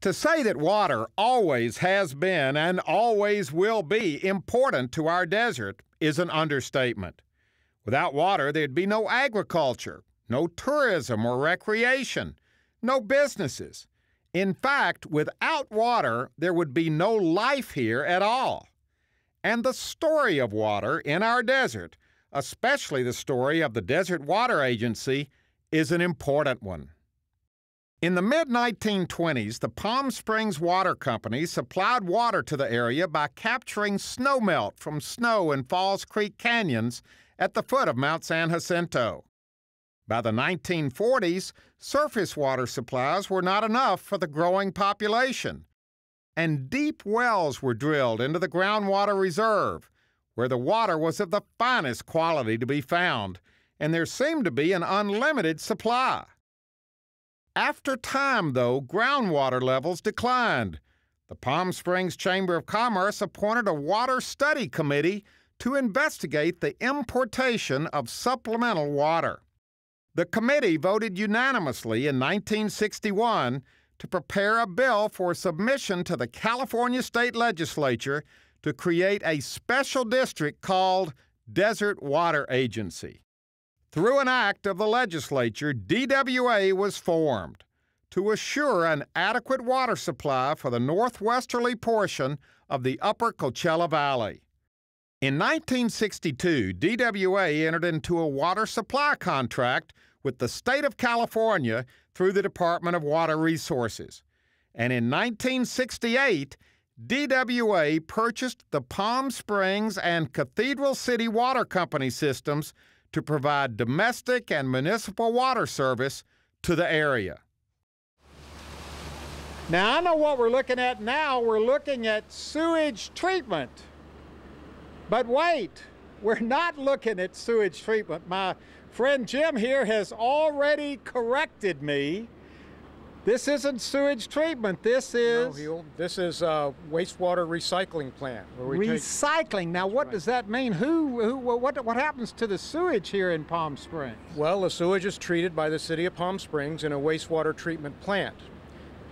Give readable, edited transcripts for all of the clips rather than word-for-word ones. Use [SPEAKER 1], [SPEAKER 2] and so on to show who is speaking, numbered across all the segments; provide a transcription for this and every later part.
[SPEAKER 1] To say that water always has been and always will be important to our desert is an understatement. Without water, there'd be no agriculture, no tourism or recreation, no businesses. In fact, without water, there would be no life here at all. And the story of water in our desert, especially the story of the Desert Water Agency, is an important one. In the mid-1920s, the Palm Springs Water Company supplied water to the area by capturing snowmelt from snow in Falls Creek canyons at the foot of Mount San Jacinto. By the 1940s, surface water supplies were not enough for the growing population, and deep wells were drilled into the groundwater reserve, where the water was of the finest quality to be found, and there seemed to be an unlimited supply. After time, though, groundwater levels declined. The Palm Springs Chamber of Commerce appointed a water study committee to investigate the importation of supplemental water. The committee voted unanimously in 1961 to prepare a bill for submission to the California State Legislature to create a special district called Desert Water Agency. Through an act of the legislature, DWA was formed to assure an adequate water supply for the northwesterly portion of the upper Coachella Valley. In 1962, DWA entered into a water supply contract with the state of California through the Department of Water Resources. And in 1968, DWA purchased the Palm Springs and Cathedral City Water Company systems to provide domestic and municipal water service to the area. Now, I know what we're looking at now. We're looking at sewage treatment. But wait, we're not looking at sewage treatment. My friend Jim here has already corrected me. This isn't sewage treatment. This is...
[SPEAKER 2] No, this is a wastewater recycling plant. Where we
[SPEAKER 1] recycling. Now, what does that mean? What happens to the sewage here in Palm Springs?
[SPEAKER 2] Well, the sewage is treated by the city of Palm Springs in a wastewater treatment plant.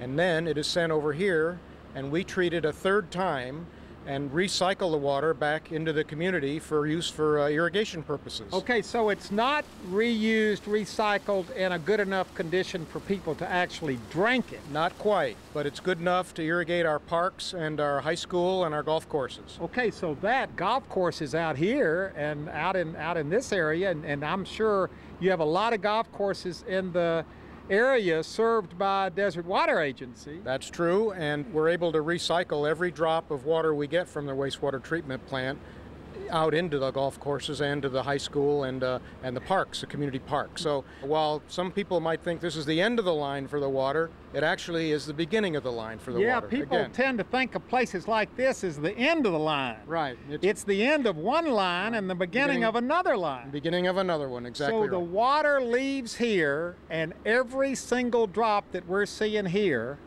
[SPEAKER 2] And then it is sent over here, and we treat it a third time and recycle the water back into the community for use for irrigation purposes.
[SPEAKER 1] Okay, so it's not reused, recycled in a good enough condition for people to actually drink it.
[SPEAKER 2] Not quite, but it's good enough to irrigate our parks and our high school and our golf courses.
[SPEAKER 1] Okay, so that golf course is out here and out in this area, and I'm sure you have a lot of golf courses in the area served by Desert Water Agency.
[SPEAKER 2] That's true, and we're able to recycle every drop of water we get from the wastewater treatment plant out into the golf courses and to the high school and the parks, the community parks. So while some people might think this is the end of the line for the water, it actually is the beginning of the line for the water.
[SPEAKER 1] Yeah, people tend to think of places like this as the end of the line.
[SPEAKER 2] Right.
[SPEAKER 1] It's the end of one line and the beginning of another line.
[SPEAKER 2] Beginning of another one, exactly right.
[SPEAKER 1] So the water leaves here, and every single drop that we're seeing here,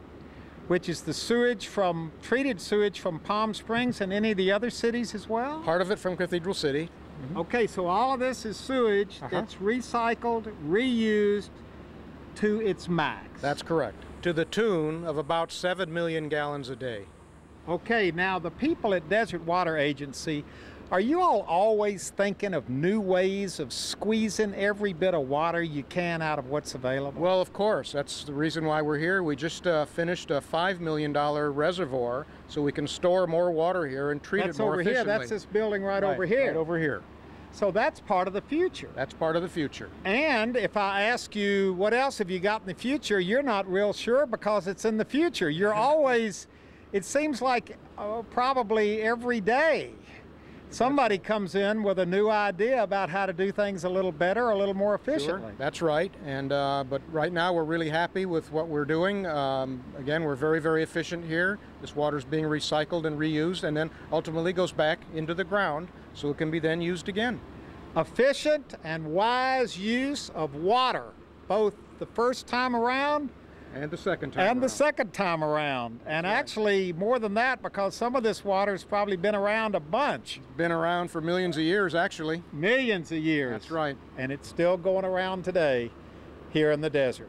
[SPEAKER 1] which is the sewage from, treated sewage from Palm Springs and any of the other cities as well?
[SPEAKER 2] Part of it from Cathedral City.
[SPEAKER 1] Mm-hmm. Okay, so all of this is sewage that's recycled, reused to its max.
[SPEAKER 2] That's correct. To the tune of about 7 million gallons a day.
[SPEAKER 1] Okay, now the people at Desert Water Agency, are you all always thinking of new ways of squeezing every bit of water you can out of what's available?
[SPEAKER 2] Well, of course. That's the reason why we're here. We just finished a $5 million reservoir so we can store more water here and treat it more efficiently.
[SPEAKER 1] That's over here. That's this building right over here.
[SPEAKER 2] Right over here.
[SPEAKER 1] So that's part of the future.
[SPEAKER 2] That's part of the future.
[SPEAKER 1] And if I ask you, what else have you got in the future, you're not real sure because it's in the future. You're always, it seems like probably every day, somebody comes in with a new idea about how to do things a little better, a little more efficiently.
[SPEAKER 2] Sure, that's right. And but right now we're really happy with what we're doing. Again, we're very, very efficient here. This water's being recycled and reused, and then ultimately goes back into the ground so it can be then used again.
[SPEAKER 1] Efficient and wise use of water, both the first time around
[SPEAKER 2] and the second time around.
[SPEAKER 1] The second time around. And actually more than that, because some of this water's probably been around a bunch.
[SPEAKER 2] It's been around for millions of years, actually.
[SPEAKER 1] Millions of years.
[SPEAKER 2] That's right.
[SPEAKER 1] And it's still going around today here in the desert.